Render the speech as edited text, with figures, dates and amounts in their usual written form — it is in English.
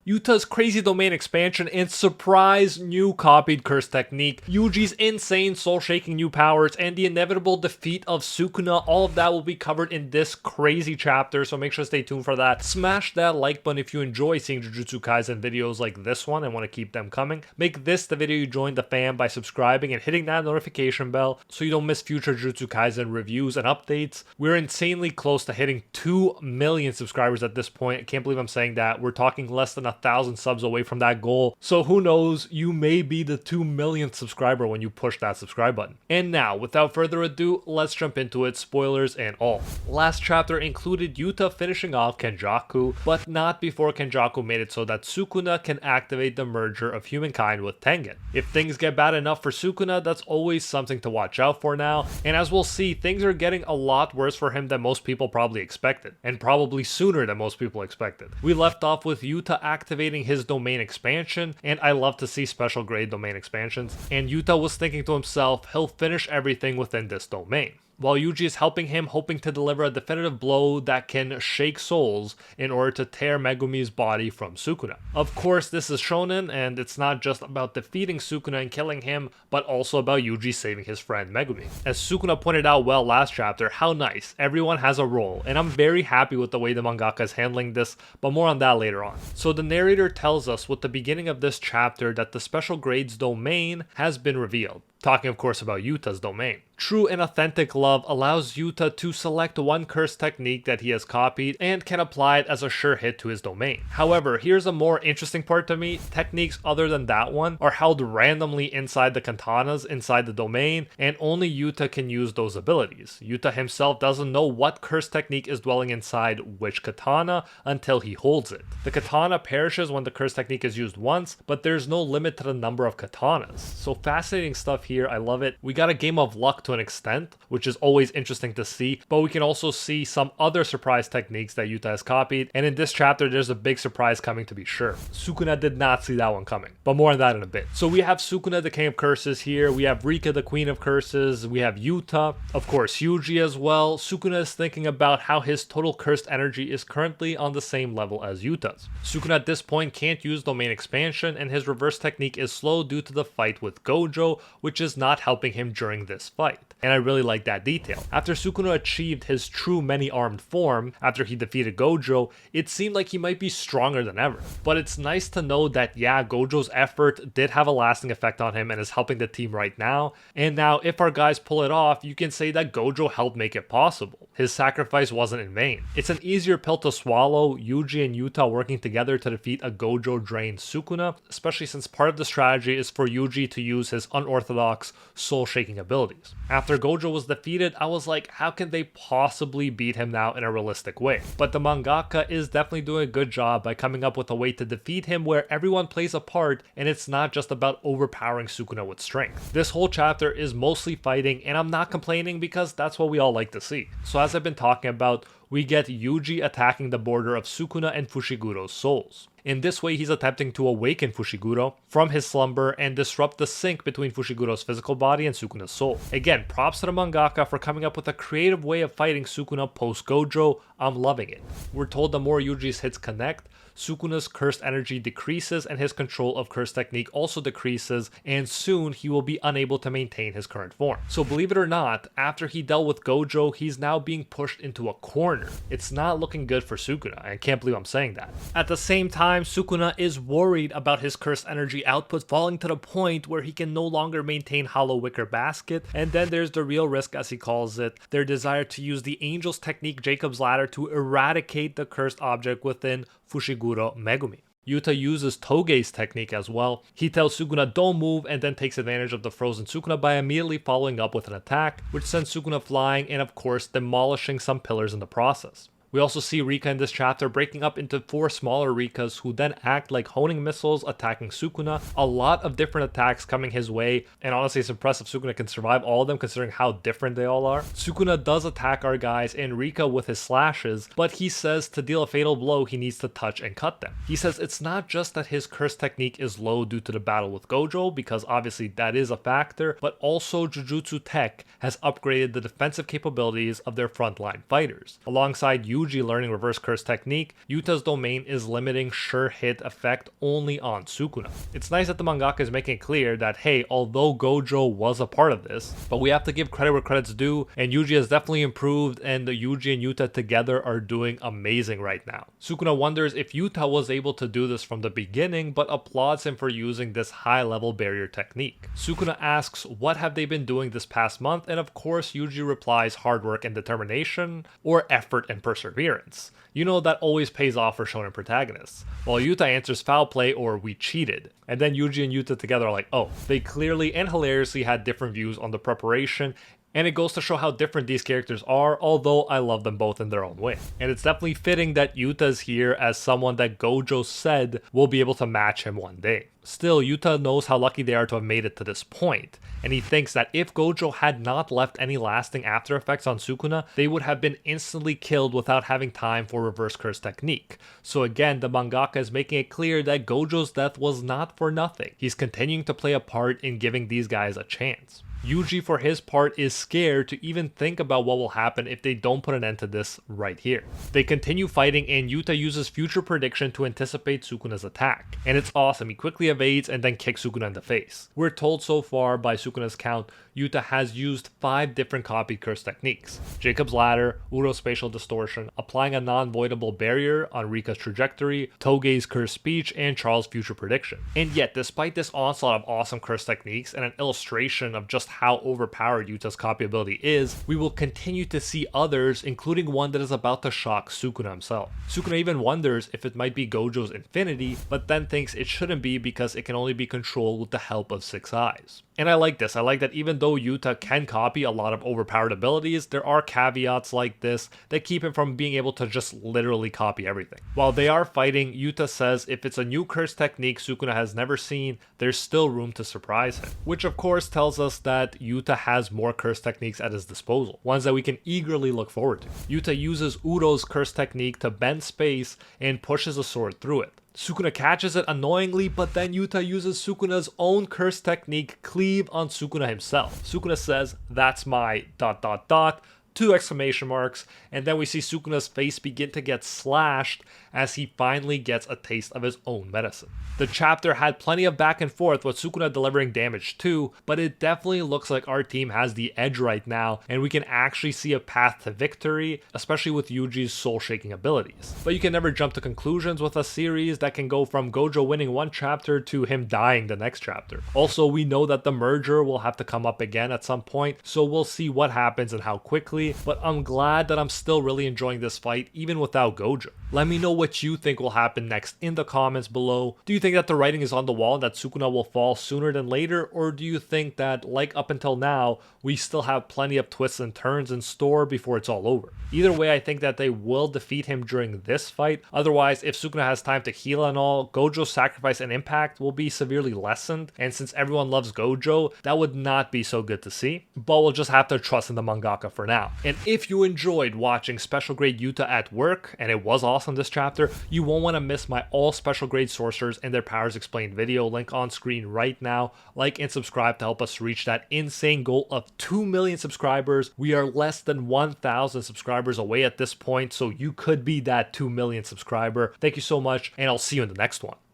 Yuta's crazy domain expansion, and surprise new copied curse technique, Yuji's insane soul-shaking new powers, and the inevitable defeat of Sukuna. All of that will be covered in this crazy chapter, so make sure to stay tuned for that. Smash that like button if you enjoy seeing Jujutsu Kaisen videos like this one and want to keep them coming. Make this the video you join the fam by subscribing and hitting that notification bell so you don't miss future Jujutsu Kaisen reviews and updates. We're insanely close to hitting 2 million subscribers at this point. I can't believe I'm saying that. We're talking less than 1,000 subs away from that goal. So who knows, you may be the 2 millionth subscriber when you push that subscribe button. And now, without further ado, let's jump into it, spoilers and all. Last chapter included Yuta finishing off Kenjaku, but not before Kenjaku made it so that Sukuna can activate the merger of humankind with Tengen. If things get bad enough for Sukuna, that's always something to watch out for now, and as we'll see, things are getting a lot worse for him than most people probably expected, and probably sooner than most people expected. We left off with Yuta activating his domain expansion, and I love to see special grade domain expansions, and Yuta was thinking to himself, he'll finish everything within this domain, while Yuji is helping him, hoping to deliver a definitive blow that can shake souls in order to tear Megumi's body from Sukuna. Of course, this is shonen, and it's not just about defeating Sukuna and killing him, but also about Yuji saving his friend Megumi. As Sukuna pointed out well last chapter, how nice, everyone has a role, and I'm very happy with the way the mangaka is handling this, but more on that later on. So the narrator tells us with the beginning of this chapter that the special grades domain has been revealed. Talking of course about Yuta's domain. True and authentic love allows Yuta to select one curse technique that he has copied and can apply it as a sure hit to his domain. However, here's a more interesting part to me. Techniques other than that one are held randomly inside the katanas inside the domain, and only Yuta can use those abilities. Yuta himself doesn't know what curse technique is dwelling inside which katana until he holds it. The katana perishes when the curse technique is used once, but there's no limit to the number of katanas. So fascinating stuff here, I love it. We got a game of luck to an extent, which is always interesting to see, but we can also see some other surprise techniques that Yuta has copied, and in this chapter there's a big surprise coming to be sure. Sukuna did not see that one coming, but more on that in a bit. So we have Sukuna, the king of curses here, we have Rika, the queen of curses, we have Yuta, of course Yuji as well. Sukuna is thinking about how his total cursed energy is currently on the same level as Yuta's. Sukuna at this point can't use domain expansion, and his reverse technique is slow due to the fight with Gojo, which is not helping him during this fight. And I really like that detail. After Sukuna achieved his true many-armed form, after he defeated Gojo, it seemed like he might be stronger than ever. But it's nice to know that yeah, Gojo's effort did have a lasting effect on him and is helping the team right now. And now if our guys pull it off, you can say that Gojo helped make it possible. His sacrifice wasn't in vain. It's an easier pill to swallow, Yuji and Yuta working together to defeat a Gojo-drained Sukuna, especially since part of the strategy is for Yuji to use his unorthodox soul-shaking abilities. After Gojo was defeated, I was like, how can they possibly beat him now in a realistic way? But the mangaka is definitely doing a good job by coming up with a way to defeat him where everyone plays a part and it's not just about overpowering Sukuna with strength. This whole chapter is mostly fighting, and I'm not complaining because that's what we all like to see. So as I've been talking about, we get Yuji attacking the border of Sukuna and Fushiguro's souls. In this way, he's attempting to awaken Fushiguro from his slumber and disrupt the sync between Fushiguro's physical body and Sukuna's soul. Again, props to the mangaka for coming up with a creative way of fighting Sukuna post-Gojo. I'm loving it. We're told the more Yuji's hits connect, Sukuna's cursed energy decreases and his control of cursed technique also decreases, and soon he will be unable to maintain his current form. So believe it or not, after he dealt with Gojo, he's now being pushed into a corner. It's not looking good for Sukuna, I can't believe I'm saying that. At the same time, Sukuna is worried about his cursed energy output falling to the point where he can no longer maintain Hollow Wicker Basket, and then there's the real risk, as he calls it, their desire to use the Angel's Technique Jacob's Ladder to eradicate the cursed object within Fushiguro Megumi. Yuta uses Toge's technique as well. He tells Sukuna don't move and then takes advantage of the frozen Sukuna by immediately following up with an attack, which sends Sukuna flying and of course demolishing some pillars in the process. We also see Rika in this chapter breaking up into 4 smaller Rikas who then act like honing missiles attacking Sukuna. A lot of different attacks coming his way, and honestly it's impressive Sukuna can survive all of them considering how different they all are. Sukuna does attack our guys and Rika with his slashes, but he says to deal a fatal blow he needs to touch and cut them. He says it's not just that his curse technique is low due to the battle with Gojo, because obviously that is a factor, but also Jujutsu Tech has upgraded the defensive capabilities of their frontline fighters. Alongside Yuji learning reverse curse technique, Yuta's domain is limiting sure hit effect only on Sukuna. It's nice that the mangaka is making it clear that, hey, although Gojo was a part of this, but we have to give credit where credit's due, and Yuji has definitely improved, and the Yuji and Yuta together are doing amazing right now. Sukuna wonders if Yuta was able to do this from the beginning, but applauds him for using this high-level barrier technique. Sukuna asks what have they been doing this past month, and of course Yuji replies hard work and determination, or effort and perseverance. You know, that always pays off for shonen protagonists. While Yuta answers foul play or we cheated. And then Yuji and Yuta together are like, oh, they clearly and hilariously had different views on the preparation, and it goes to show how different these characters are, although I love them both in their own way. And it's definitely fitting that Yuta's here as someone that Gojo said will be able to match him one day. Still, Yuta knows how lucky they are to have made it to this point, and he thinks that if Gojo had not left any lasting after effects on Sukuna, they would have been instantly killed without having time for reverse curse technique. So again, the mangaka is making it clear that Gojo's death was not for nothing. He's continuing to play a part in giving these guys a chance. Yuji, for his part, is scared to even think about what will happen if they don't put an end to this right here. They continue fighting, and Yuta uses future prediction to anticipate Sukuna's attack. And it's awesome, he quickly evades and then kicks Sukuna in the face. We're told so far by Sukuna's count, Yuta has used 5 different copied curse techniques. Jacob's Ladder, Uro's Spatial Distortion, applying a non-voidable barrier on Rika's trajectory, Togei's Curse Speech, and Charles' Future Prediction. And yet, despite this onslaught of awesome curse techniques and an illustration of just how overpowered Yuta's copy ability is, we will continue to see others, including one that is about to shock Sukuna himself. Sukuna even wonders if it might be Gojo's Infinity, but then thinks it shouldn't be because it can only be controlled with the help of 6 eyes. And I like this. I like that even though Yuta can copy a lot of overpowered abilities, there are caveats like this that keep him from being able to just literally copy everything. While they are fighting, Yuta says if it's a new curse technique Sukuna has never seen, there's still room to surprise him. Which of course tells us that Yuta has more curse techniques at his disposal, ones that we can eagerly look forward to. Yuta uses Uro's curse technique to bend space and pushes a sword through it. Sukuna catches it annoyingly, but then Yuta uses Sukuna's own curse technique, Cleave, on Sukuna himself. Sukuna says, "That's my ... 2 exclamation marks, and then we see Sukuna's face begin to get slashed as he finally gets a taste of his own medicine. The chapter had plenty of back and forth with Sukuna delivering damage too, but it definitely looks like our team has the edge right now, and we can actually see a path to victory, especially with Yuji's soul-shaking abilities. But you can never jump to conclusions with a series that can go from Gojo winning one chapter to him dying the next chapter. Also, we know that the merger will have to come up again at some point, so we'll see what happens and how quickly, but I'm glad that I'm still really enjoying this fight even without Gojo. Let me know what you think will happen next in the comments below. Do you think that the writing is on the wall and that Sukuna will fall sooner than later, or do you think that, like up until now, we still have plenty of twists and turns in store before it's all over? Either way, I think that they will defeat him during this fight. Otherwise, if Sukuna has time to heal and all, Gojo's sacrifice and impact will be severely lessened, and since everyone loves Gojo, that would not be so good to see, but we'll just have to trust in the mangaka for now. And if you enjoyed watching Special Grade Yuta at work, and it was awesome this chapter, you won't want to miss my all Special Grade sorcerers and their powers explained video, link on screen right now. Like and subscribe to help us reach that insane goal of 2 million subscribers. We are less than 1,000 subscribers away at this point, so you could be that 2 million subscriber. Thank you so much, and I'll see you in the next one.